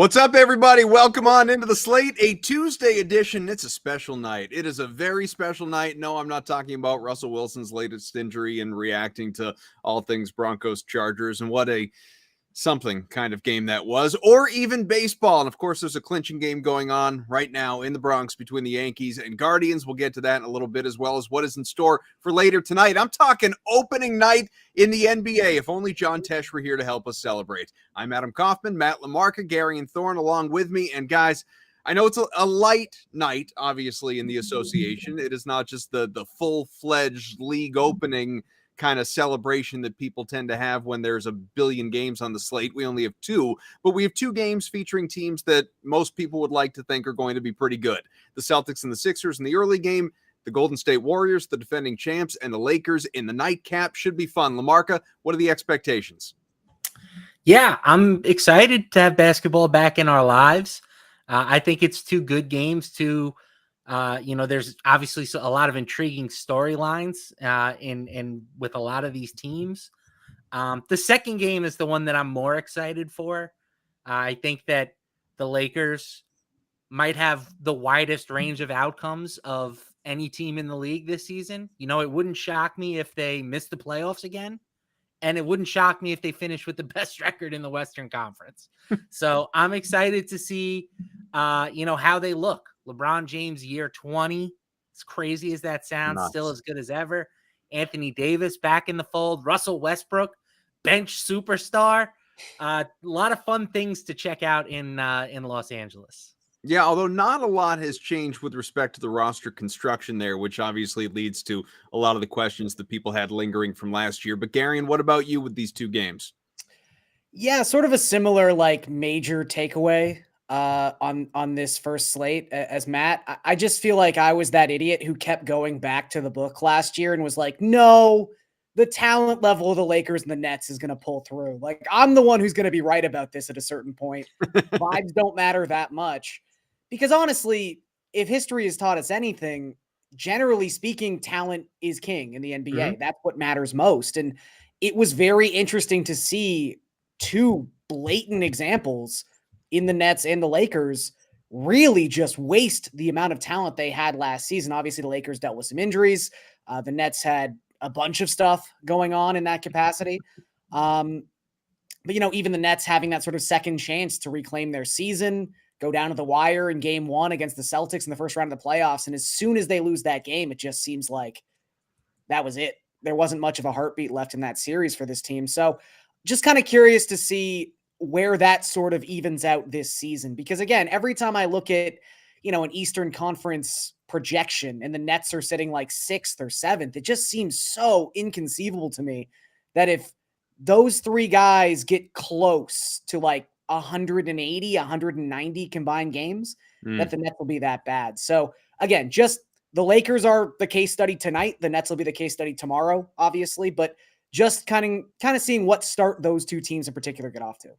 What's up, everybody? Welcome on into the Slate, a Tuesday edition. It's a special night. It is a very special night. No, I'm not talking about Russell Wilson's latest injury and reacting to all things Broncos Chargers and what a something kind of game that was, or even baseball. And of course, there's a clinching game going on right now in the Bronx between the Yankees and Guardians. We'll get to that in a little bit, as well as what is in store for later tonight. I'm talking opening night in the NBA. If only John Tesh were here to help us celebrate. I'm Adam Kaufman, Matt LaMarca, Gary and Thorne along with me. And guys, I know it's a light night, obviously, in the association. It is not just the full-fledged league opening kind of celebration that people tend to have when there's a billion games on the slate. We only have two, but we have two games featuring teams that most people would like to think are going to be pretty good. The Celtics and the Sixers in the early game, the Golden State Warriors, the defending champs, and the Lakers in the nightcap. Should be fun. LaMarca, what are the expectations? Yeah, I'm excited to have basketball back in our lives. I think it's two good games to there's obviously a lot of intriguing storylines in with a lot of these teams. The second game is the one that I'm more excited for. I think that the Lakers might have the widest range of outcomes of any team in the league this season. It wouldn't shock me if they miss the playoffs again, and it wouldn't shock me if they finish with the best record in the Western Conference. So I'm excited to see, how they look. LeBron James, year 20. As crazy as that sounds, Nuts. Still as good as ever. Anthony Davis back in the fold. Russell Westbrook, bench superstar. A lot of fun things to check out in Los Angeles. Yeah, although not a lot has changed with respect to the roster construction there, which obviously leads to a lot of the questions that people had lingering from last year. But Garion, what about you with these two games? Yeah, sort of a similar major takeaway on this first slate as Matt. I just feel like I was that idiot who kept going back to the book last year and was like, no, the talent level of the Lakers and the Nets is going to pull through. Like, I'm the one who's going to be right about this at a certain point. Vibes don't matter that much. Because honestly, if history has taught us anything, generally speaking, talent is king in the NBA. Mm-hmm. That's what matters most. And it was very interesting to see two blatant examples in the Nets and the Lakers really just waste the amount of talent they had last season. Obviously, the Lakers dealt with some injuries. The Nets had a bunch of stuff going on in that capacity. But, even the Nets having that sort of second chance to reclaim their season, go down to the wire in game one against the Celtics in the first round of the playoffs. And as soon as they lose that game, it just seems like that was it. There wasn't much of a heartbeat left in that series for this team. So just kind of curious to see where that sort of evens out this season. Because again, every time I look at, an Eastern Conference projection and the Nets are sitting like 6th or 7th, it just seems so inconceivable to me that if those three guys get close to 180, 190 combined games, that the Nets will be that bad. So again, just the Lakers are the case study tonight. The Nets will be the case study tomorrow, obviously, but just kind of seeing what start those two teams in particular get off to.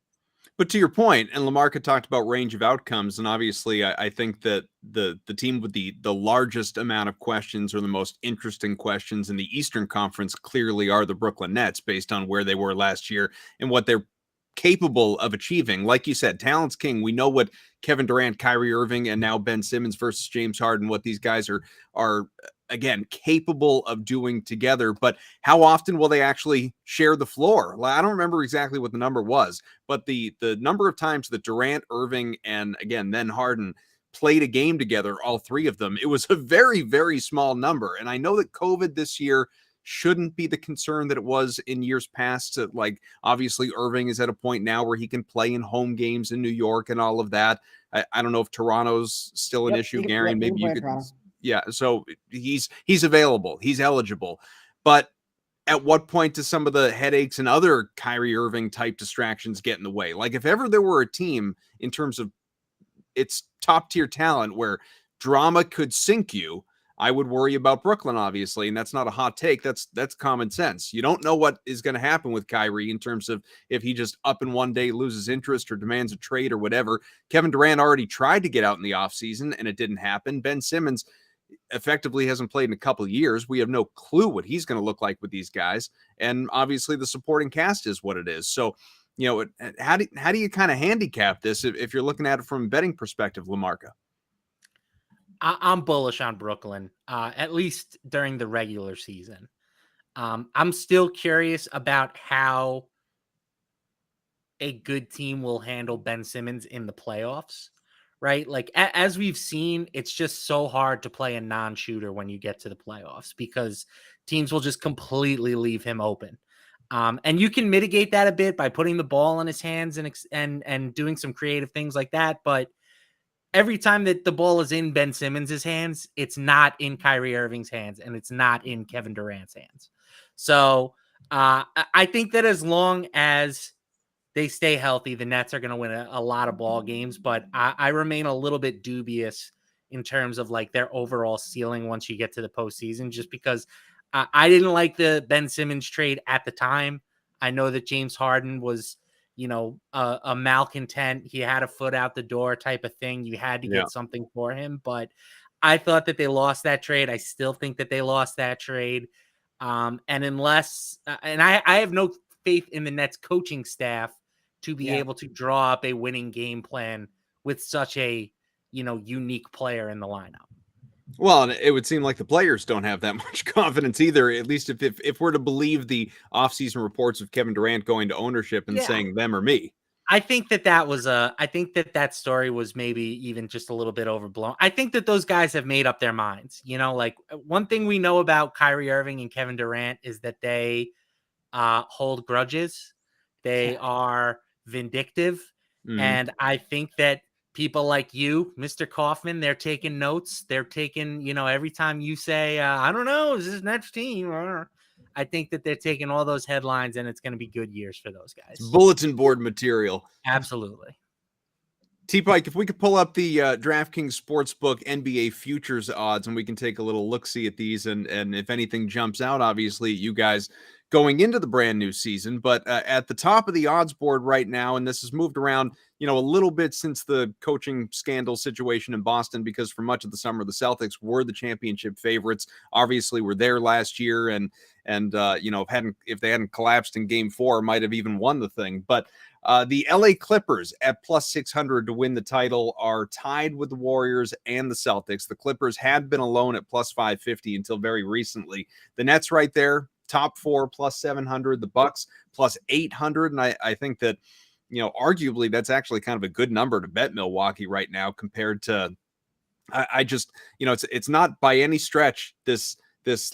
But to your point, and LaMarca talked about range of outcomes, and obviously I think that the team with the largest amount of questions or the most interesting questions in the Eastern Conference clearly are the Brooklyn Nets, based on where they were last year and what they're capable of achieving. Like you said, talent's king. We know what Kevin Durant, Kyrie Irving, and now Ben Simmons versus James Harden, what these guys are again capable of doing together. But how often will they actually share the floor? I don't remember exactly what the number was, but the number of times that Durant, Irving, and again then Harden played a game together, all three of them, it was a very, very small number. And I know that COVID this year shouldn't be the concern that it was in years past. Obviously Irving is at a point now where he can play in home games in New York and all of that. I don't know if Toronto's still an issue, Gary. Maybe you could. Yeah. So he's available. He's eligible. But at what point do some of the headaches and other Kyrie Irving type distractions get in the way? Like, if ever there were a team in terms of its top tier talent where drama could sink you, I would worry about Brooklyn, obviously, and that's not a hot take. That's common sense. You don't know what is going to happen with Kyrie in terms of if he just up in one day loses interest or demands a trade or whatever. Kevin Durant already tried to get out in the offseason, and it didn't happen. Ben Simmons effectively hasn't played in a couple of years. We have no clue what he's going to look like with these guys, and obviously the supporting cast is what it is. So, how do you kind of handicap this if you're looking at it from a betting perspective, LaMarca? I'm bullish on Brooklyn, at least during the regular season. I'm still curious about how a good team will handle Ben Simmons in the playoffs, right? Like as we've seen, it's just so hard to play a non-shooter when you get to the playoffs because teams will just completely leave him open. And you can mitigate that a bit by putting the ball in his hands and doing some creative things like that. But every time that the ball is in Ben Simmons' hands, it's not in Kyrie Irving's hands and it's not in Kevin Durant's hands. So I think that as long as they stay healthy, the Nets are going to win a lot of ball games, but I remain a little bit dubious in terms of like their overall ceiling once you get to the postseason, just because I didn't like the Ben Simmons trade at the time. I know that James Harden was, a malcontent. He had a foot out the door type of thing. You had to get something for him, but I thought that they lost that trade. I still think that they lost that trade. And unless, and I have no faith in the Nets coaching staff to be able to draw up a winning game plan with such a, unique player in the lineup. Well, and it would seem like the players don't have that much confidence either, at least if we're to believe the offseason reports of Kevin Durant going to ownership and saying them or me. I think that story was maybe even just a little bit overblown. I think that those guys have made up their minds. Like one thing we know about Kyrie Irving and Kevin Durant is that they hold grudges. They are vindictive. And I think that people like you, Mr. Kaufman, they're taking notes. They're taking, every time you say, I don't know, is this next team? I think that they're taking all those headlines and it's going to be good years for those guys. It's bulletin board material. Absolutely. T-Pike, if we could pull up the DraftKings Sportsbook NBA futures odds and we can take a little look-see at these and if anything jumps out, obviously, you guys going into the brand new season. But at the top of the odds board right now, and this has moved around, a little bit since the coaching scandal situation in Boston, because for much of the summer, the Celtics were the championship favorites. Obviously, were there last year and if they hadn't collapsed in Game 4, might have even won the thing. But the LA Clippers at plus 600 to win the title are tied with the Warriors and the Celtics. The Clippers had been alone at plus 550 until very recently. The Nets right there, top 4 plus 700. The Bucks plus 800. And I think that, arguably that's actually kind of a good number to bet Milwaukee right now compared to, I just, it's not by any stretch this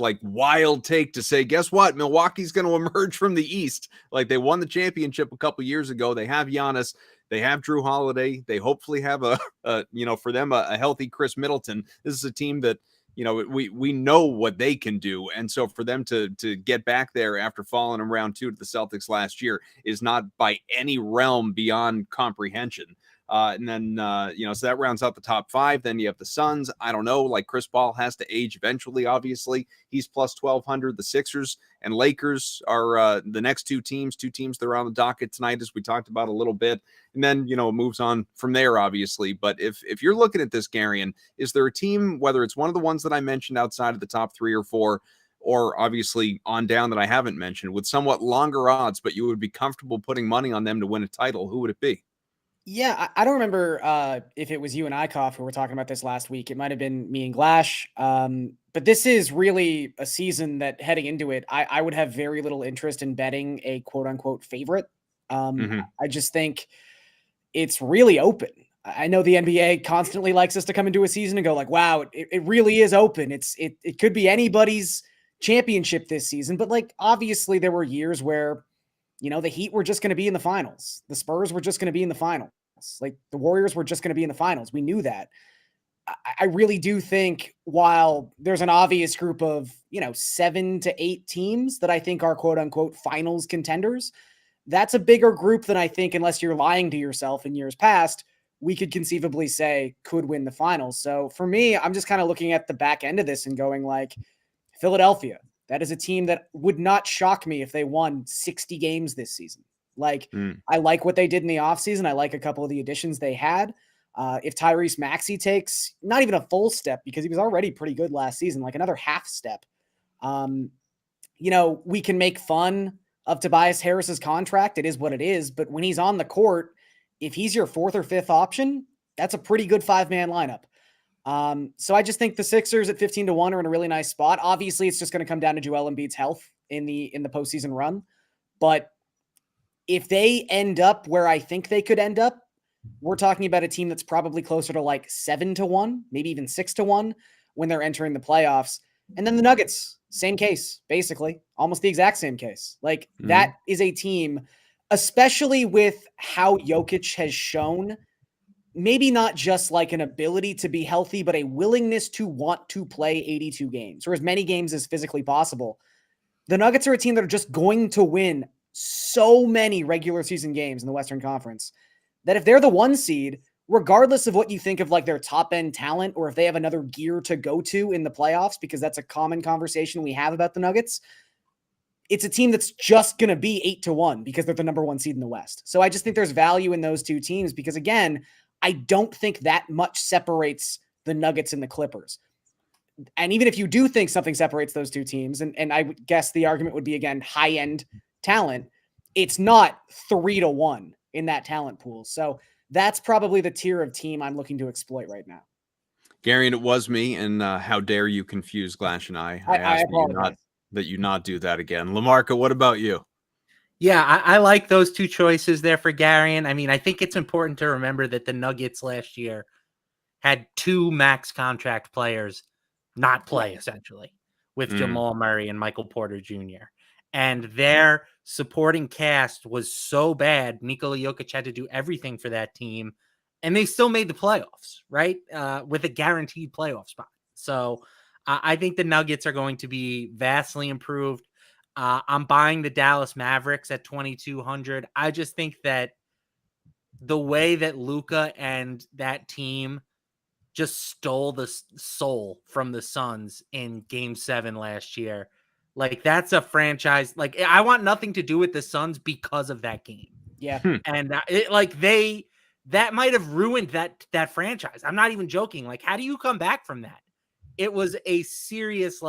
like wild take to say, guess what? Milwaukee's going to emerge from the East. Like they won the championship a couple years ago. They have Giannis. They have Drew Holiday. They hopefully have for them, a healthy Chris Middleton. This is a team that, we know what they can do. And so for them to get back there after falling in round 2 to the Celtics last year is not by any realm beyond comprehension. And then, so that rounds out the top 5. Then you have the Suns. I don't know, like Chris Paul has to age eventually, obviously. He's plus 1,200. The Sixers and Lakers are the next two teams that are on the docket tonight, as we talked about a little bit. And then, it moves on from there, obviously. But if you're looking at this, Garion, is there a team, whether it's one of the ones that I mentioned outside of the top 3 or 4, or obviously on down that I haven't mentioned, with somewhat longer odds, but you would be comfortable putting money on them to win a title, who would it be? Yeah, I don't remember if it was you and Ikoff who were talking about this last week. It might have been me and Glash. But this is really a season that heading into it, I would have very little interest in betting a quote unquote favorite. I just think it's really open. I know the NBA constantly likes us to come into a season and go like, wow, it really is open. It could be anybody's championship this season. But like, obviously there were years where, the Heat were just going to be in the finals. The Spurs were just going to be in the finals. Like the Warriors were just going to be in the finals. We knew that. I really do think while there's an obvious group of, 7 to 8 teams that I think are quote unquote finals contenders, that's a bigger group than I think, unless you're lying to yourself in years past, we could conceivably say could win the finals. So for me, I'm just kind of looking at the back end of this and going like Philadelphia. That is a team that would not shock me if they won 60 games this season. I like what they did in the offseason. I like a couple of the additions they had. If Tyrese Maxey takes not even a full step, because he was already pretty good last season, like another half step, we can make fun of Tobias Harris's contract. It is what it is. But when he's on the court, if he's your 4th or 5th option, that's a pretty good 5-man lineup. So I just think the Sixers at 15-1 are in a really nice spot. Obviously, it's just going to come down to Joel Embiid's health in the postseason run. But if they end up where I think they could end up, we're talking about a team that's probably closer to like 7-1, maybe even 6-1 when they're entering the playoffs. And then the Nuggets, same case, basically, almost the exact same case. Like that is a team, especially with how Jokic has shown, maybe not just like an ability to be healthy, but a willingness to want to play 82 games or as many games as physically possible. The Nuggets are a team that are just going to win so many regular season games in the Western Conference that if they're the 1 seed, regardless of what you think of like their top end talent, or if they have another gear to go to in the playoffs, because that's a common conversation we have about the Nuggets, it's a team that's just going to be 8-1 because they're the number 1 seed in the West. So I just think there's value in those two teams because, again, I don't think that much separates the Nuggets and the Clippers. And even if you do think something separates those two teams, and I would guess the argument would be, again, high-end talent, it's not 3-1 in that talent pool. So that's probably the tier of team I'm looking to exploit right now. Gary, and it was me, and how dare you confuse Glash and I I asked that you not do that again. LaMarca, what about you? Yeah, I like those two choices there for Garion. I mean, I think it's important to remember that the Nuggets last year had 2 max contract players not play, essentially, with Jamal Murray and Michael Porter Jr. And their supporting cast was so bad, Nikola Jokic had to do everything for that team, and they still made the playoffs, right? With a guaranteed playoff spot. So I think the Nuggets are going to be vastly improved. I'm buying the Dallas Mavericks at 2,200. I just think that the way that Luka and that team just stole the soul from the Suns in Game 7 last year, like that's a franchise. Like I want nothing to do with the Suns because of that game. Yeah, And that might have ruined that franchise. I'm not even joking. Like, how do you come back from that? It was a serious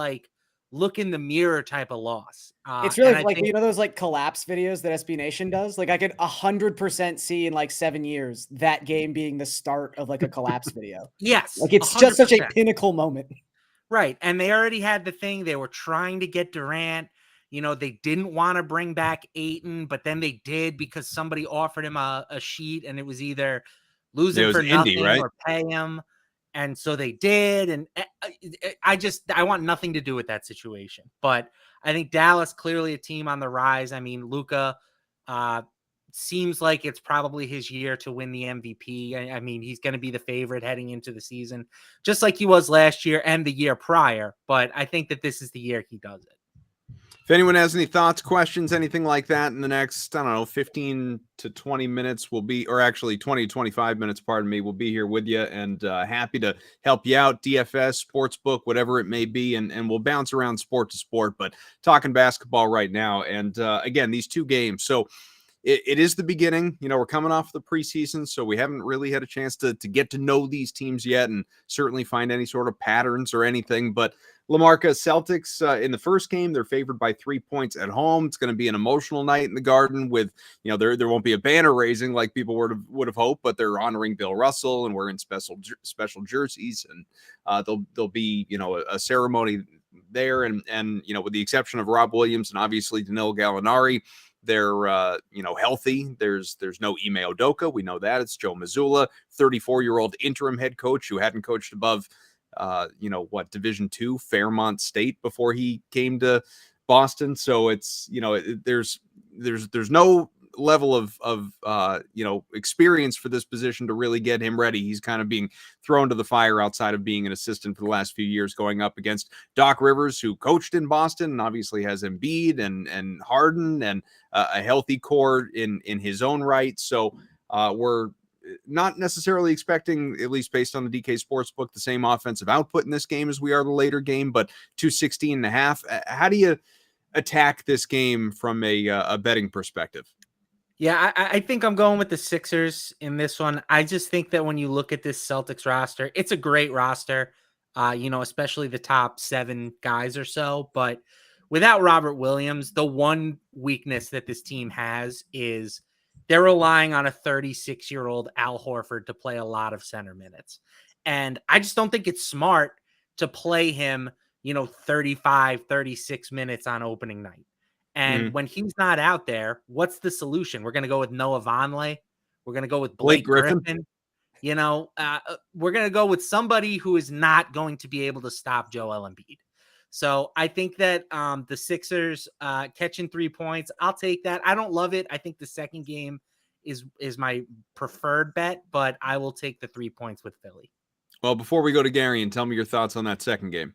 look in the mirror type of loss. it's really like, those like collapse videos that SB Nation does. Like I could 100% see in like 7 years that game being the start of like a collapse video. Yes, like it's 100%. just such a pinnacle moment. Right, and they already had the thing. They were trying to get Durant. They didn't want to bring back Ayton, but then they did because somebody offered him a sheet, and it was either lose him for nothing right? or pay him. And so they did. And I want nothing to do with that situation. But I think Dallas, clearly a team on the rise. I mean, Luka seems like it's probably his year to win the MVP. I mean, he's going to be the favorite heading into the season, just like he was last year and the year prior. But I think that this is the year he does it. If anyone has any thoughts, questions, anything like that in the next, 15 to 20 minutes, we'll be, or actually 20 to 25 minutes, pardon me, we'll be here with you and happy to help you out, DFS, sportsbook, whatever it may be, and we'll bounce around sport to sport, but talking basketball right now. And again, these 2 games. So it is the beginning. We're coming off the preseason, so we haven't really had a chance to get to know these teams yet and certainly find any sort of patterns or anything. But LaMarca, Celtics in the first game, they're favored by 3 points at home. It's going to be an emotional night in the Garden with, there won't be a banner raising like people would have hoped, but they're honoring Bill Russell and wearing special jerseys, and there'll be, a ceremony there. And with the exception of Rob Williams and obviously Danilo Gallinari, they're healthy. There's no Ime Udoka. We know that. It's Joe Mazzulla, 34-year-old interim head coach who hadn't coached above Division II Fairmont State before he came to Boston. So it's there's no level of experience for this position to really get him ready. He's kind of being thrown to the fire outside of being an assistant for the last few years, going up against Doc Rivers, who coached in Boston and obviously has Embiid and Harden and a healthy core in his own right. So we're not necessarily expecting, at least based on the DK Sportsbook, the same offensive output in this game as we are the later game, but 216.5. How do you attack this game from a betting perspective? Yeah, I think I'm going with the Sixers in this one. I just think that when you look at this Celtics roster, it's a great roster, especially the top 7 guys or so. But without Robert Williams, the one weakness that this team has is they're relying on a 36-year-old Al Horford to play a lot of center minutes. And I just don't think it's smart to play him, 35, 36 minutes on opening night. And when he's not out there, what's the solution? We're going to go with Noah Vonleh. We're going to go with Blake Griffin. You know, we're going to go with somebody who is not going to be able to stop Joel Embiid. So I think that the Sixers catching 3 points, I'll take that. I don't love it. I think the second game is my preferred bet, but I will take the 3 points with Philly. Well, before we go to Gary, and tell me your thoughts on that second game.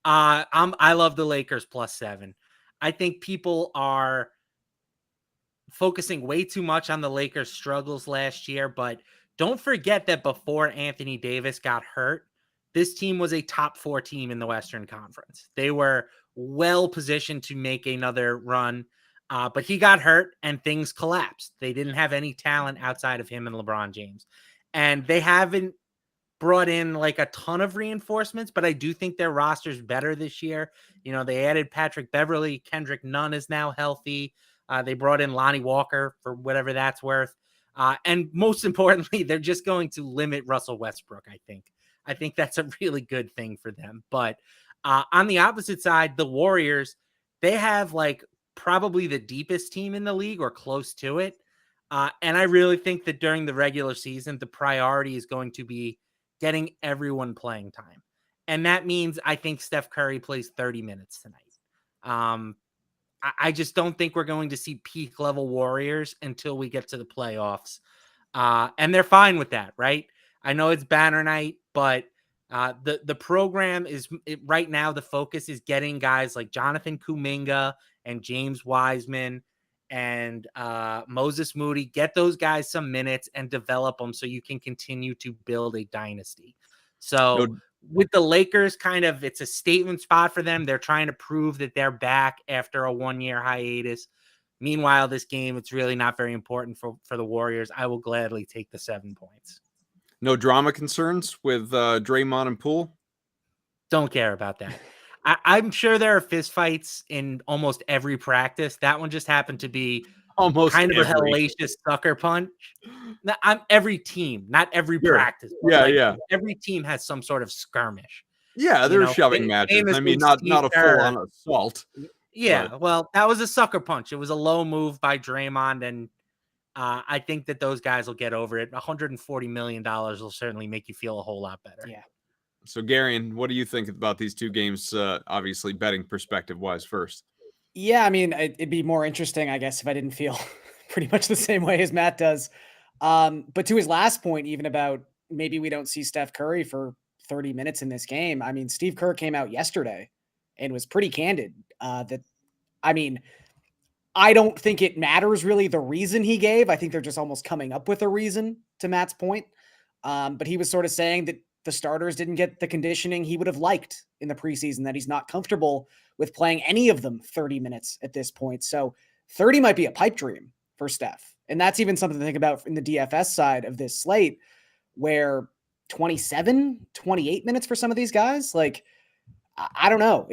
I love the Lakers +7. I think people are focusing way too much on the Lakers' struggles last year, but don't forget that before Anthony Davis got hurt, this team was a top 4 team in the Western Conference. They were well positioned to make another run, but he got hurt and things collapsed. They didn't have any talent outside of him and LeBron James. And they haven't brought in like a ton of reinforcements, but I do think their roster's better this year. You know, they added Patrick Beverley. Kendrick Nunn is now healthy. They brought in Lonnie Walker for whatever that's worth. And most importantly, they're just going to limit Russell Westbrook, I think. I think that's a really good thing for them. But on the opposite side, the Warriors, they have like probably the deepest team in the league or close to it. And I really think that during the regular season, the priority is going to be getting everyone playing time. And that means I think Steph Curry plays 30 minutes tonight. I just don't think we're going to see peak level Warriors until we get to the playoffs. And they're fine with that, right? I know it's banner night, but the program is right now, the focus is getting guys like Jonathan Kuminga and James Wiseman and Moses Moody, get those guys some minutes and develop them so you can continue to build a dynasty. So with the Lakers, kind of, it's a statement spot for them. They're trying to prove that they're back after a 1-year hiatus. Meanwhile, this game, it's really not very important for the Warriors. I will gladly take the 7 points. No drama concerns with Draymond and Poole? Don't care about that. I'm sure there are fistfights in almost every practice. That one just happened to be almost kind of a hellacious sucker punch. I'm every team, not every practice. Yeah. Every team has some sort of skirmish. Yeah, they're shoving matches. I mean, not a full-on assault. Yeah, but. Well, that was a sucker punch. It was a low move by Draymond, and I think that those guys will get over it. $140 million will certainly make you feel a whole lot better. Yeah. So, Garion, what do you think about these two games, obviously betting perspective-wise first? Yeah, I mean, it'd be more interesting, I guess, if I didn't feel pretty much the same way as Matt does. But to his last point, even about maybe we don't see Steph Curry for 30 minutes in this game. I mean, Steve Kerr came out yesterday and was pretty candid I don't think it matters really the reason he gave. I think they're just almost coming up with a reason, to Matt's point. But he was sort of saying that the starters didn't get the conditioning he would have liked in the preseason, that he's not comfortable with playing any of them 30 minutes at this point. So 30 might be a pipe dream for Steph. And that's even something to think about in the DFS side of this slate, where 27, 28 minutes for some of these guys, like, I don't know.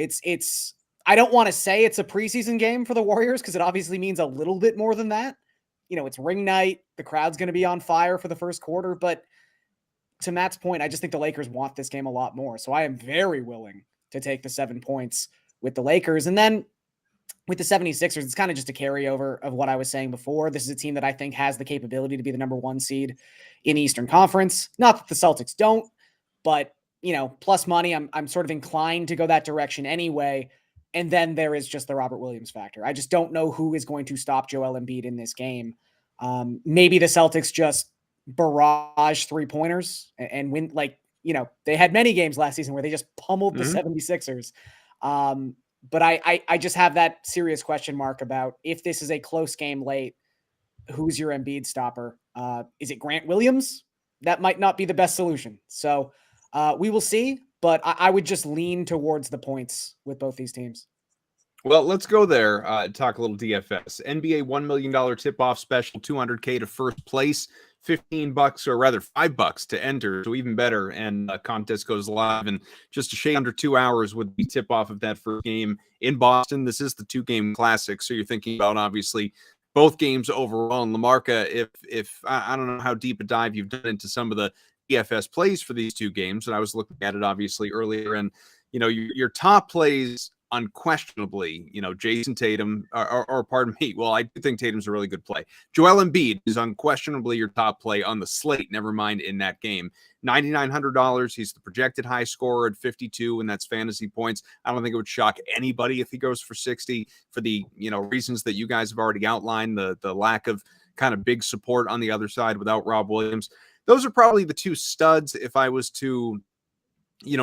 I don't want to say it's a preseason game for the Warriors because it obviously means a little bit more than that. You know, it's ring night. The crowd's going to be on fire for the first quarter. But to Matt's point, I just think the Lakers want this game a lot more. So I am very willing to take the 7 points with the Lakers. And then with the 76ers, it's kind of just a carryover of what I was saying before. This is a team that I think has the capability to be the number 1 seed in the Eastern Conference. Not that the Celtics don't, but, you know, plus money, I'm sort of inclined to go that direction anyway. And then there is just the Robert Williams factor. I just don't know who is going to stop Joel Embiid in this game. Maybe the Celtics just barrage 3-pointers and win. Like, you know, they had many games last season where they just pummeled the 76ers. But I just have that serious question mark about if this is a close game late, who's your Embiid stopper? Is it Grant Williams? That might not be the best solution. So we will see. But I would just lean towards the points with both these teams. Well, let's go there. Talk a little DFS. NBA $1 million tip-off special, $200K to first place, $15 or rather $5 to enter. So even better. And contest goes live in just a shade under 2 hours with the tip-off of that first game in Boston. This is the 2-game classic. So you're thinking about obviously both games overall. And Lamarca, if I don't know how deep a dive you've done into some of the DFS plays for these two games, and I was looking at it obviously earlier, and you know your top plays unquestionably, Jason Tatum, or pardon me, well, I do think Tatum's a really good play. Joel Embiid is unquestionably your top play on the slate, never mind in that game. $9,900. He's the projected high scorer at 52, and that's fantasy points. I don't think it would shock anybody if he goes for 60 for the reasons that you guys have already outlined, the lack of kind of big support on the other side without Rob Williams. Those are probably the two studs. If I was to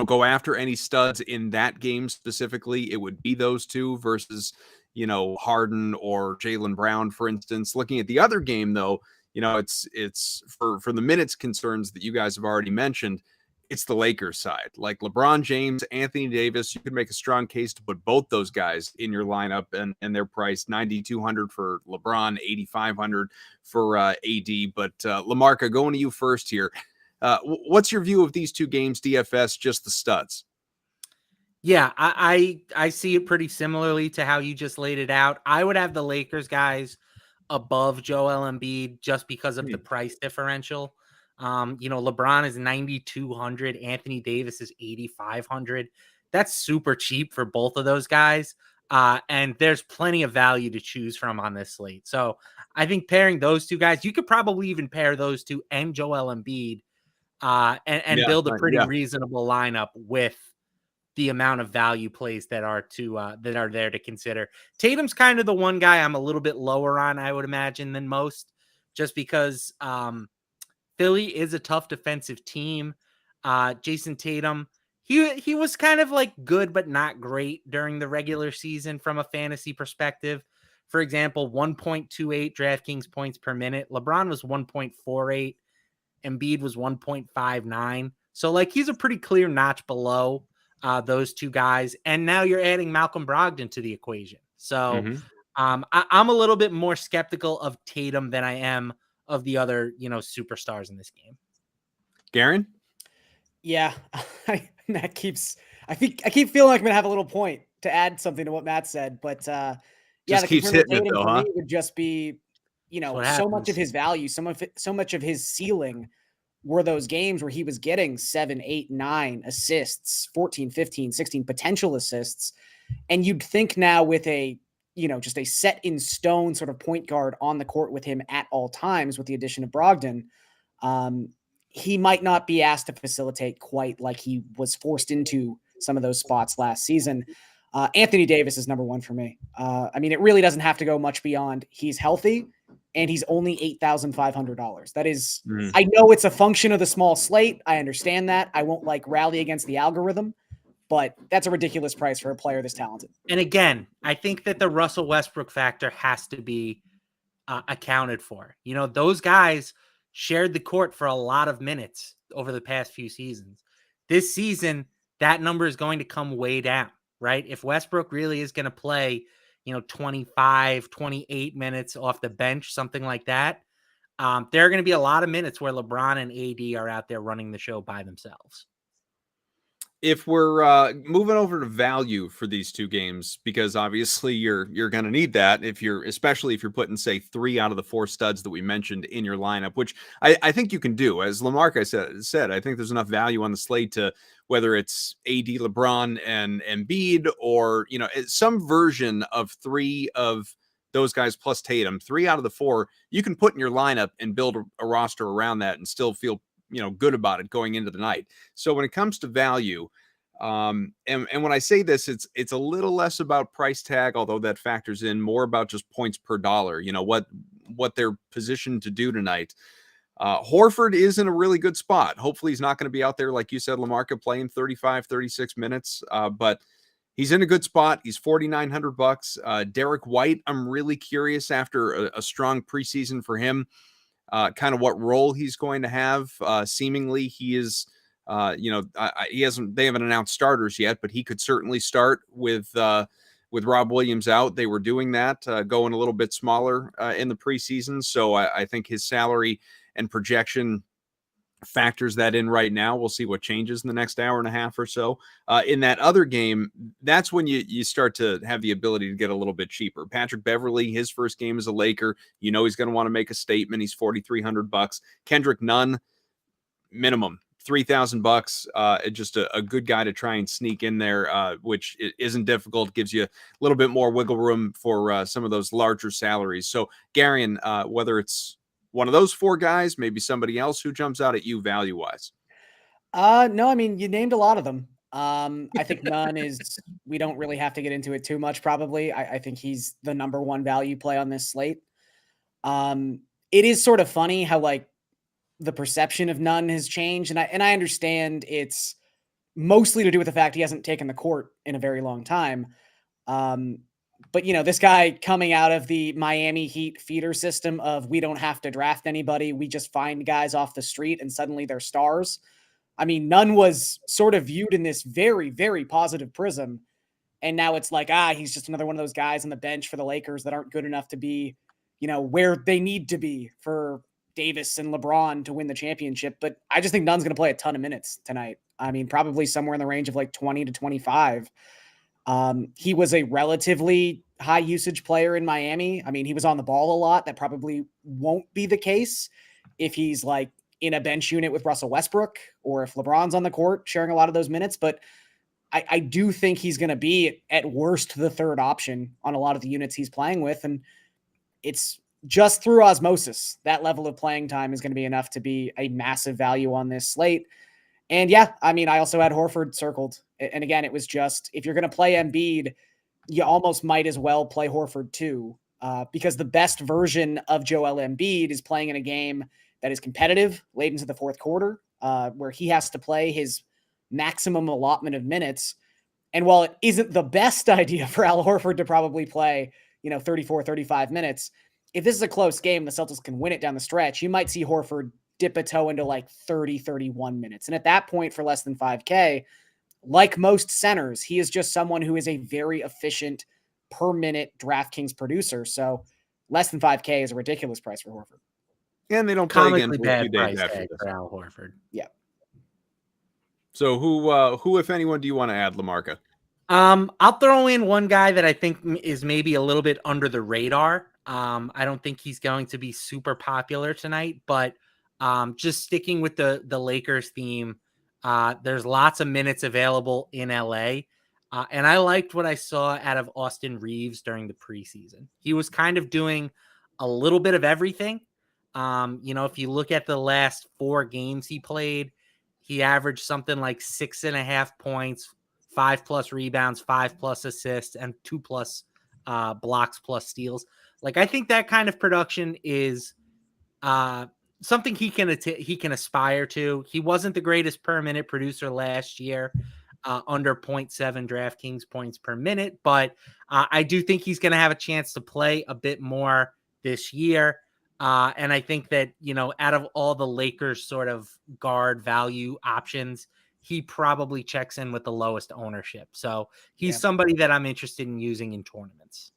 go after any studs in that game specifically, it would be those two versus Harden or Jaylen Brown, for instance. Looking at the other game, though, it's for the minutes concerns that you guys have already mentioned, it's the Lakers side. Like LeBron James, Anthony Davis, you could make a strong case to put both those guys in your lineup, and they're priced $9,200 for LeBron, $8,500 for AD. But LaMarca, going to you first here. What's your view of these two games, DFS, just the studs? Yeah, I see it pretty similarly to how you just laid it out. I would have the Lakers guys above Joel Embiid just because of the price differential. LeBron is 9,200. Anthony Davis is 8,500. That's super cheap for both of those guys. And there's plenty of value to choose from on this slate. So I think pairing those two guys, you could probably even pair those two and Joel Embiid and build a pretty reasonable lineup with the amount of value plays that are there to consider. Tatum's kind of the one guy I'm a little bit lower on, I would imagine, than most, just because Philly is a tough defensive team. Jason Tatum, he was kind of like good but not great during the regular season from a fantasy perspective. For example, 1.28 DraftKings points per minute. LeBron was 1.48. Embiid was 1.59. So like he's a pretty clear notch below those two guys. And now you're adding Malcolm Brogdon to the equation. So I'm a little bit more skeptical of Tatum than I am of the other, superstars in this game. Garen? Yeah, Matt I keep feeling like I'm gonna have a little point to add something to what Matt said, but the keeps hitting it though, huh? Me would just be, so much of his value, so much of his ceiling were those games where he was getting 7, 8, 9 assists, 14, 15, 16 potential assists. And you'd think now with a, just a set in stone sort of point guard on the court with him at all times with the addition of Brogdon, he might not be asked to facilitate quite like he was forced into some of those spots last season. Anthony Davis is number one for me. It really doesn't have to go much beyond he's healthy and he's only $8,500. That is, I know it's a function of the small slate. I understand that. I won't rally against the algorithm, but that's a ridiculous price for a player this talented. And again, I think that the Russell Westbrook factor has to be accounted for. Those guys shared the court for a lot of minutes over the past few seasons. This season, that number is going to come way down, right? If Westbrook really is going to play, 25, 28 minutes off the bench, something like that, there are going to be a lot of minutes where LeBron and AD are out there running the show by themselves. If we're moving over to value for these two games, because obviously you're going to need that especially if you're putting, say, 3 out of the 4 studs that we mentioned in your lineup, which I think you can do. As LaMarca said, I think there's enough value on the slate to, whether it's AD, LeBron, and Embiid, or some version of 3 of those guys plus Tatum, 3 out of the 4 you can put in your lineup and build a roster around that and still feel good about it going into the night. So when it comes to value, and when I say this, it's a little less about price tag, although that factors in, more about just points per dollar, what they're positioned to do tonight. Horford is in a really good spot. Hopefully he's not going to be out there, like you said, LaMarca, playing 35, 36 minutes, but he's in a good spot. He's $4,900. Derek White, I'm really curious after a strong preseason for him, kind of what role he's going to have. Seemingly he is, they haven't announced starters yet, but he could certainly start with Rob Williams out. They were doing that, going a little bit smaller in the preseason. So I think his salary and projection factors that in right now. We'll see what changes in the next hour and a half or so. In that other game, that's when you start to have the ability to get a little bit cheaper. Patrick Beverley, his first game as a Laker, he's going to want to make a statement. He's $4,300. Kendrick Nunn, minimum $3,000, just a good guy to try and sneak in there, which isn't difficult. Gives you a little bit more wiggle room for some of those larger salaries. So, Garion, whether it's one of those four guys, maybe somebody else who jumps out at you value wise. No, I mean, you named a lot of them. I think none is, we don't really have to get into it too much, probably. I think he's the number one value play on this slate. It is sort of funny how like the perception of none has changed. And I understand it's mostly to do with the fact he hasn't taken the court in a very long time. But you know, this guy coming out of the Miami Heat feeder system of we don't have to draft anybody. We just find guys off the street and suddenly they're stars. I mean, none was sort of viewed in this very, very positive prism. And now it's like, he's just another one of those guys on the bench for the Lakers that aren't good enough to be, you know, where they need to be for Davis and LeBron to win the championship. But I just think Nunn's going to play a ton of minutes tonight. I mean, probably somewhere in the range of like 20 to 25. He was a relatively high usage player in Miami. I mean, he was on the ball a lot. That probably won't be the case if he's like in a bench unit with Russell Westbrook or if LeBron's on the court sharing a lot of those minutes. But I do think he's going to be at worst the third option on a lot of the units he's playing with. And it's just through osmosis. That level of playing time is going to be enough to be a massive value on this slate. And yeah, I mean, I also had Horford circled. And again, it was just, if you're going to play Embiid, you almost might as well play Horford too, because the best version of Joel Embiid is playing in a game that is competitive late into the fourth quarter, where he has to play his maximum allotment of minutes. And while it isn't the best idea for Al Horford to probably play, 34, 35 minutes, if this is a close game, the Celtics can win it down the stretch. You might see Horford dip a toe into like 30, 31 minutes. And at that point, for less than 5K, like most centers, he is just someone who is a very efficient per minute DraftKings producer. So less than 5K is a ridiculous price for Horford. And they don't play again Comically for a few bad days price after tag this. for Al Horford. Yeah. So who, if anyone, do you want to add, LaMarca? I'll throw in one guy that I think is maybe a little bit under the radar. I don't think he's going to be super popular tonight, but just sticking with the Lakers theme, there's lots of minutes available in LA. And I liked what I saw out of Austin Reeves during the preseason. He was kind of doing a little bit of everything. If you look at the last 4 games he played, he averaged something like 6.5 points, 5+ rebounds, 5+ assists, and 2+ blocks plus steals. Like, I think that kind of production is something he can aspire to. He wasn't the greatest per minute producer last year, under 0.7 DraftKings points per minute, but I do think he's going to have a chance to play a bit more this year. And I think that, out of all the Lakers sort of guard value options, he probably checks in with the lowest ownership. So he's somebody that I'm interested in using in tournaments.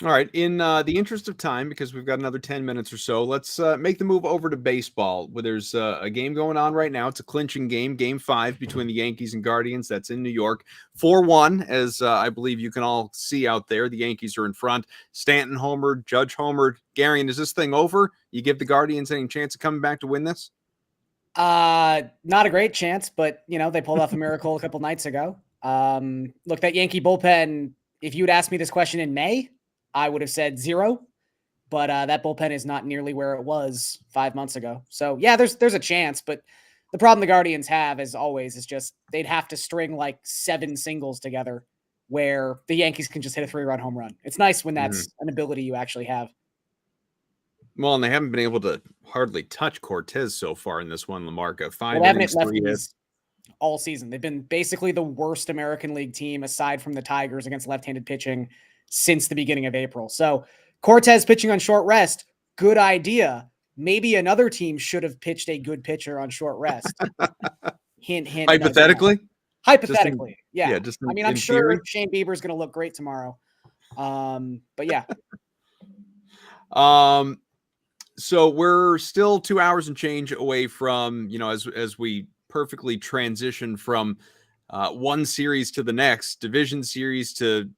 All right. In the interest of time, because we've got another 10 minutes or so, let's make the move over to baseball, where there's a game going on right now. It's a clinching game, Game 5 between the Yankees and Guardians. That's in New York. 4-1, as I believe you can all see out there. The Yankees are in front. Stanton homered, Judge homered. Garion, is this thing over? You give the Guardians any chance of coming back to win this? Not a great chance, but they pulled off a miracle a couple nights ago. Look, that Yankee bullpen, if you would ask me this question in May, I would have said 0, but that bullpen is not nearly where it was 5 months ago. So yeah, there's a chance, but the problem the Guardians have, as always, is just they'd have to string like 7 singles together where the Yankees can just hit a 3-run home run. It's nice when that's an ability you actually have. Well, and they haven't been able to hardly touch Cortez so far in this one, LaMarca. 5 they innings, haven't 3 lefties hits. all season. They've been basically the worst American League team aside from the Tigers against left-handed pitching since the beginning of April. So Cortez pitching on short rest, good idea. Maybe another team should have pitched a good pitcher on short rest. Hint, hint. Hypothetically? Hypothetically, Yeah, I'm sure theory? Shane Bieber's going to look great tomorrow. But yeah. So we're still 2 hours and change away from, as we perfectly transition from one series to the next, division series to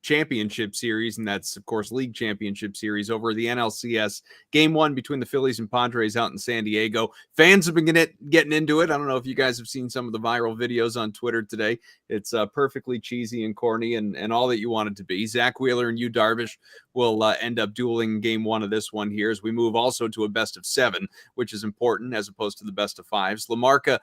championship series, and that's of course league championship series over the NLCS. Game 1 between the Phillies and Padres out in San Diego. Fans have been getting into it. I don't know if you guys have seen some of the viral videos on Twitter today. It's perfectly cheesy and corny and all that you want it to be. Zach Wheeler and Yu Darvish will end up dueling Game 1 of this one here as we move also to a best of 7, which is important as opposed to the best of 5s. LaMarca,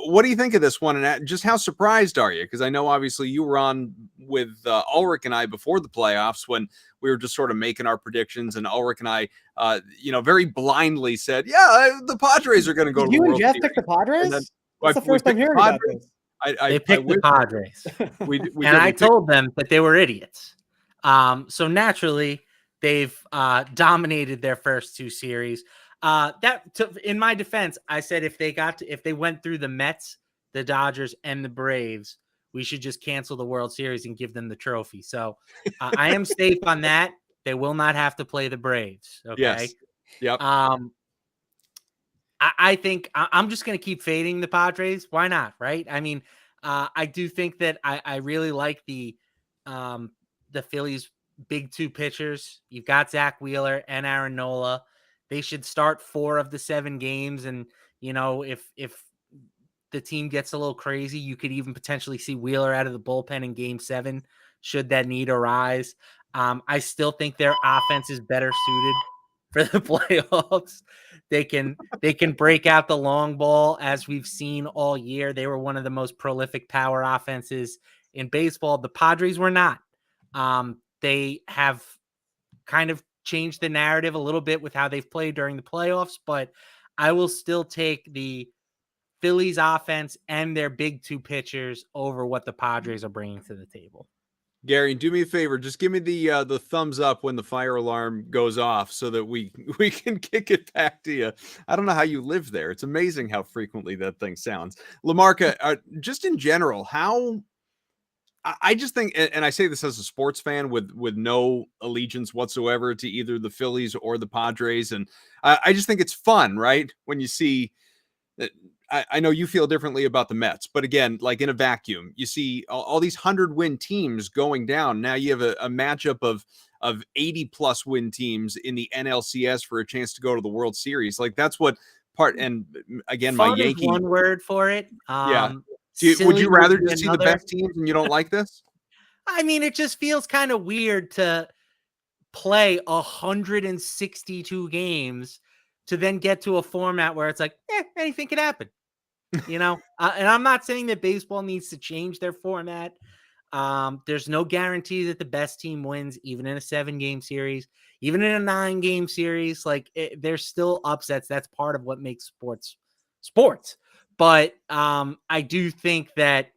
what do you think of this one, and just how surprised are you? Because I know obviously you were on with Ulrich and I before the playoffs when we were just sort of making our predictions, and Ulrich and I, very blindly said, "Yeah, the Padres are going to go to the You and World Jeff Series." picked the Padres. Then, That's the first I'm hearing about this. They picked the Padres, we and I told them that they were idiots. So naturally, they've dominated their first 2 series. In my defense, I said if they went through the Mets, the Dodgers, and the Braves, we should just cancel the World Series and give them the trophy. So I am safe on that. They will not have to play the Braves. Okay. Yes. Yep. I think I'm just going to keep fading the Padres. Why not? Right. I mean, I do think that I really like the Phillies' big 2 pitchers. You've got Zach Wheeler and Aaron Nola. They should start 4 of the 7 games. And, if the team gets a little crazy, you could even potentially see Wheeler out of the bullpen in Game 7, should that need arise. I still think their offense is better suited for the playoffs. They can break out the long ball, as we've seen all year. They were one of the most prolific power offenses in baseball. The Padres were not. They have kind of changed the narrative a little bit with how they've played during the playoffs, but I will still take the Phillies offense and their big 2 pitchers over what the Padres are bringing to the table. Gary, do me a favor. Just give me the thumbs up when the fire alarm goes off so that we can kick it back to you. I don't know how you live there. It's amazing how frequently that thing sounds. LaMarca, just in general, how I just think, and I say this as a sports fan with no allegiance whatsoever to either the Phillies or the Padres, and I just think it's fun, right? When you see, I know you feel differently about the Mets, but again, like in a vacuum, you see all these 100-win teams going down. Now you have a matchup of 80+ win teams in the NLCS for a chance to go to the World Series. Like that's what part. And again, Fun my Yankee is one word for it. Yeah. Would you rather just see the best teams and you don't like this? I mean, it just feels kind of weird to play 162 games to then get to a format where it's like, anything could happen, and I'm not saying that baseball needs to change their format. There's no guarantee that the best team wins, even in a 7-game series, even in a 9-game series. Like there's still upsets. That's part of what makes sports. But I do think that,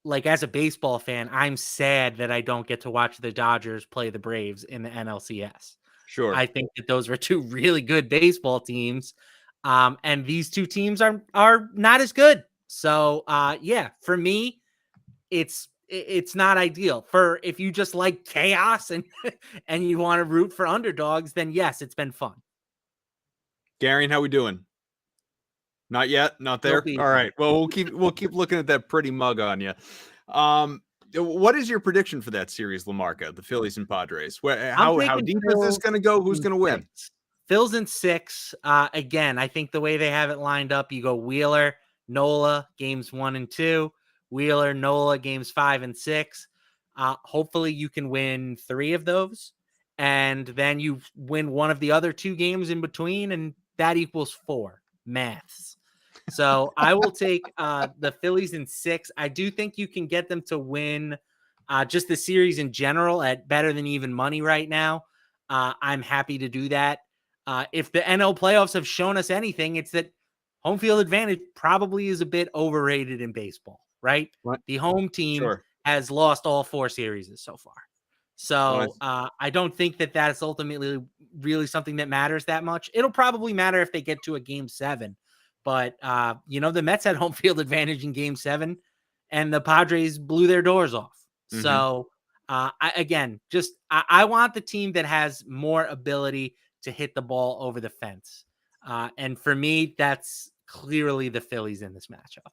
like, as a baseball fan, I'm sad that I don't get to watch the Dodgers play the Braves in the NLCS. Sure. I think that those were 2 really good baseball teams. And these 2 teams are not as good. So, for me, it's not ideal. For if you just like chaos and and you want to root for underdogs, then yes, it's been fun. Gary, how we doing? Not yet, not there. All right. Well, we'll keep looking at that pretty mug on you. What is your prediction for that series, LaMarca, the Phillies and Padres? How deep is this going to go? Who's going to win? Phil's in 6. Again, I think the way they have it lined up, you go Wheeler, Nola, games 1 and 2. Wheeler, Nola, games 5 and 6. Hopefully you can win 3 of those, and then you win one of the other 2 games in between, and that equals 4. Maths. So I will take the Phillies in 6. I do think you can get them to win just the series in general at better than even money right now. I'm happy to do that. If the NL playoffs have shown us anything, it's that home field advantage probably is a bit overrated in baseball, right? What? The home team has lost all 4 series so far. So I don't think that that's ultimately really something that matters that much. It'll probably matter if they get to a game 7. But, the Mets had home field advantage in game 7, and the Padres blew their doors off. Mm-hmm. So, I want the team that has more ability to hit the ball over the fence. And for me, that's clearly the Phillies in this matchup.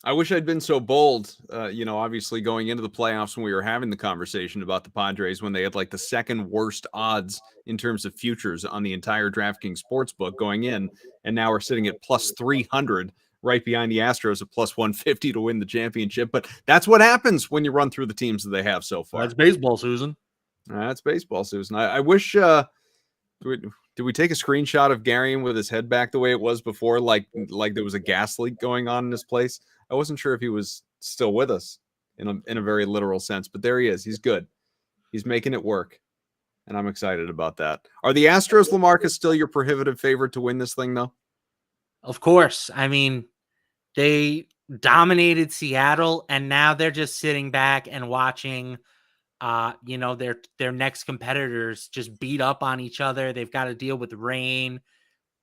I wish I'd been so bold, obviously going into the playoffs when we were having the conversation about the Padres when they had like the second worst odds in terms of futures on the entire DraftKings sportsbook going in. And now we're sitting at plus 300 right behind the Astros at plus 150 to win the championship. But that's what happens when you run through the teams that they have so far. That's baseball, Susan. That's baseball, Susan. I wish did we take a screenshot of Garion with his head back the way it was before, like there was a gas leak going on in his place? I wasn't sure if he was still with us in a very literal sense, but there he is. He's good. He's making it work, and I'm excited about that. Are the Astros, LaMarcus, still your prohibitive favorite to win this thing, though? Of course. I mean, they dominated Seattle, and now they're just sitting back and watching their next competitors just beat up on each other. They've got to deal with rain,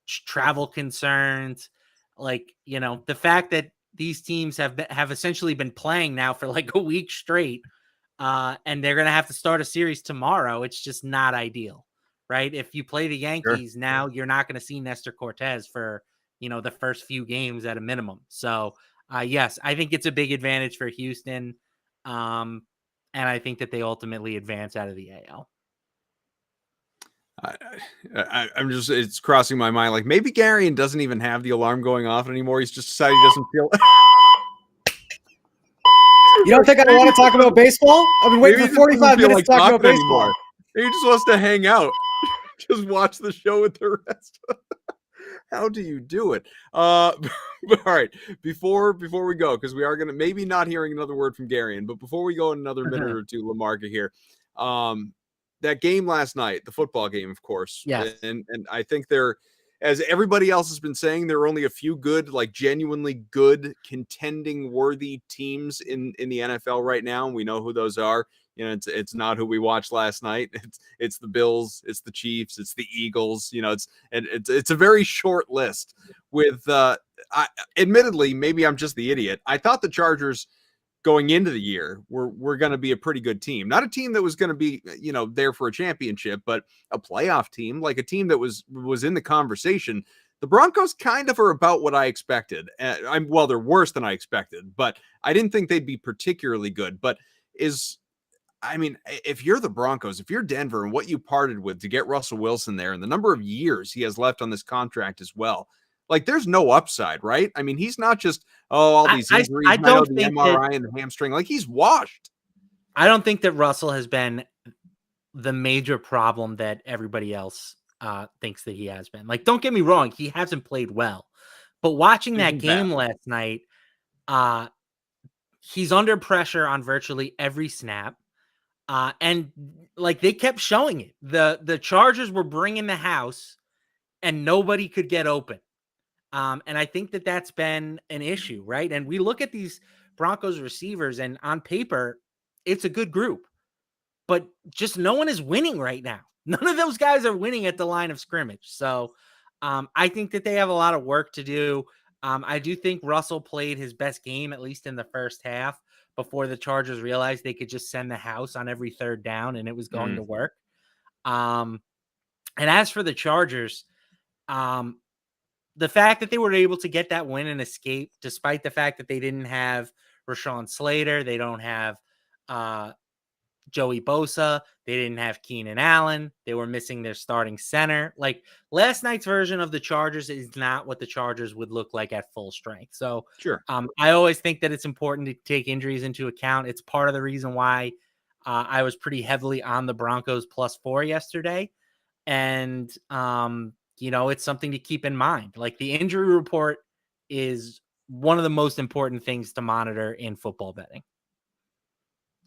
travel concerns, the fact that these teams have essentially been playing now for like a week straight, and they're going to have to start a series tomorrow. It's just not ideal, right? If you play the Yankees, sure, now you're not going to see Nestor Cortez for, the first few games at a minimum. So, yes, I think it's a big advantage for Houston. And I think that they ultimately advance out of the AL. I'm just, it's crossing my mind. Like maybe Garion doesn't even have the alarm going off anymore. He's just decided he doesn't feel. You don't think I want to talk about baseball? I've been waiting for 45 minutes to talk about baseball. Anymore. He just wants to hang out, just watch the show with the rest. How do you do it? All right. Before we go, because we are going to maybe not hearing another word from Garion, but before we go in another minute or two, LaMarca here, that game last night, the football game, of course. Yes. And I think there, as everybody else has been saying, there are only a few good, like genuinely good, contending worthy teams in the NFL right now. And we know who those are. It's not who we watched last night. It's the Bills, it's the Chiefs, it's the Eagles. It's a very short list with, admittedly, maybe I'm just the idiot. I thought the Chargers going into the year we're going to be a pretty good team, not a team that was going to be, there for a championship, but a playoff team, like a team that was in the conversation. The Broncos kind of are about what I expected. Well, they're worse than I expected, but I didn't think they'd be particularly good. But if you're the Broncos, if you're Denver and what you parted with to get Russell Wilson there and the number of years he has left on this contract as well, like there's no upside, right? I mean, he's not just, all these injuries, I don't think the MRI and the hamstring, like he's washed. I don't think that Russell has been the major problem that everybody else thinks that he has been. Like, don't get me wrong, he hasn't played well. But watching that game last night, he's under pressure on virtually every snap. And like they kept showing it. The Chargers were bringing the house and nobody could get open. And I think that that's been an issue, right? And we look at these Broncos receivers and on paper, it's a good group, but just no one is winning right now. None of those guys are winning at the line of scrimmage. So I think that they have a lot of work to do. I do think Russell played his best game, at least in the first half, before the Chargers realized they could just send the house on every third down and it was going to work. And as for the Chargers, the fact that they were able to get that win and escape, despite the fact that they didn't have Rashawn Slater, they don't have Joey Bosa, they didn't have Keenan Allen, they were missing their starting center. Like last night's version of the Chargers is not what the Chargers would look like at full strength. So sure, I always think that it's important to take injuries into account. It's part of the reason why I was pretty heavily on the Broncos +4 yesterday. And, it's something to keep in mind. Like the injury report is one of the most important things to monitor in football betting.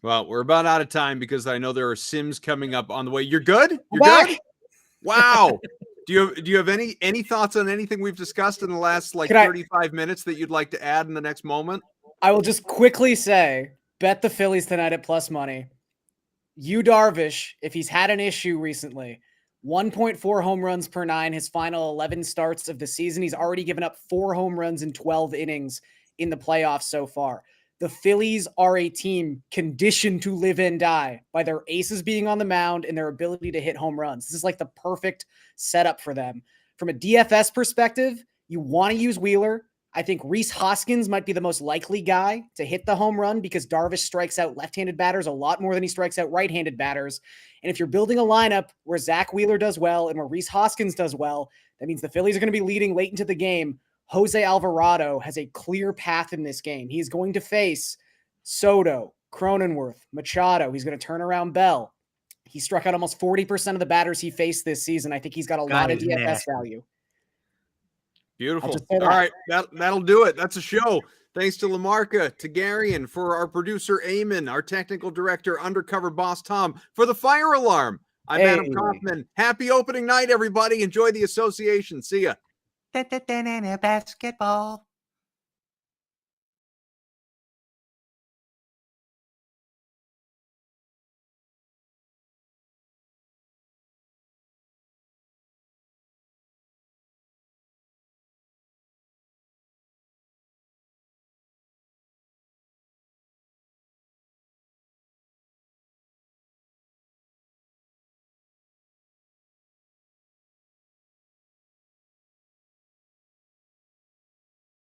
Well, we're about out of time because I know there are Sims coming up on the way. You're good? You're back. Good? Wow. Do you have any thoughts on anything we've discussed in the last 35 minutes that you'd like to add in the next moment? I will just quickly say, bet the Phillies tonight at plus money. Yu Darvish, if he's had an issue recently, 1.4 home runs per 9, his final 11 starts of the season. He's already given up 4 home runs in 12 innings in the playoffs so far. The Phillies are a team conditioned to live and die by their aces being on the mound and their ability to hit home runs. This is like the perfect setup for them. From a DFS perspective, you want to use Wheeler. I think Rhys Hoskins might be the most likely guy to hit the home run because Darvish strikes out left-handed batters a lot more than he strikes out right-handed batters. And if you're building a lineup where Zach Wheeler does well and where Rhys Hoskins does well, that means the Phillies are going to be leading late into the game. Jose Alvarado has a clear path in this game. He's going to face Soto, Cronenworth, Machado. He's going to turn around Bell. He struck out almost 40% of the batters he faced this season. I think he's got a lot of DFS value. Beautiful. All right, that'll do it. That's a show. Thanks to Lamarca, to Garion, for our producer Eamon, our technical director, undercover boss Tom, for the fire alarm. I'm Adam Kaufman. Happy opening night, everybody. Enjoy the association. See ya. Basketball.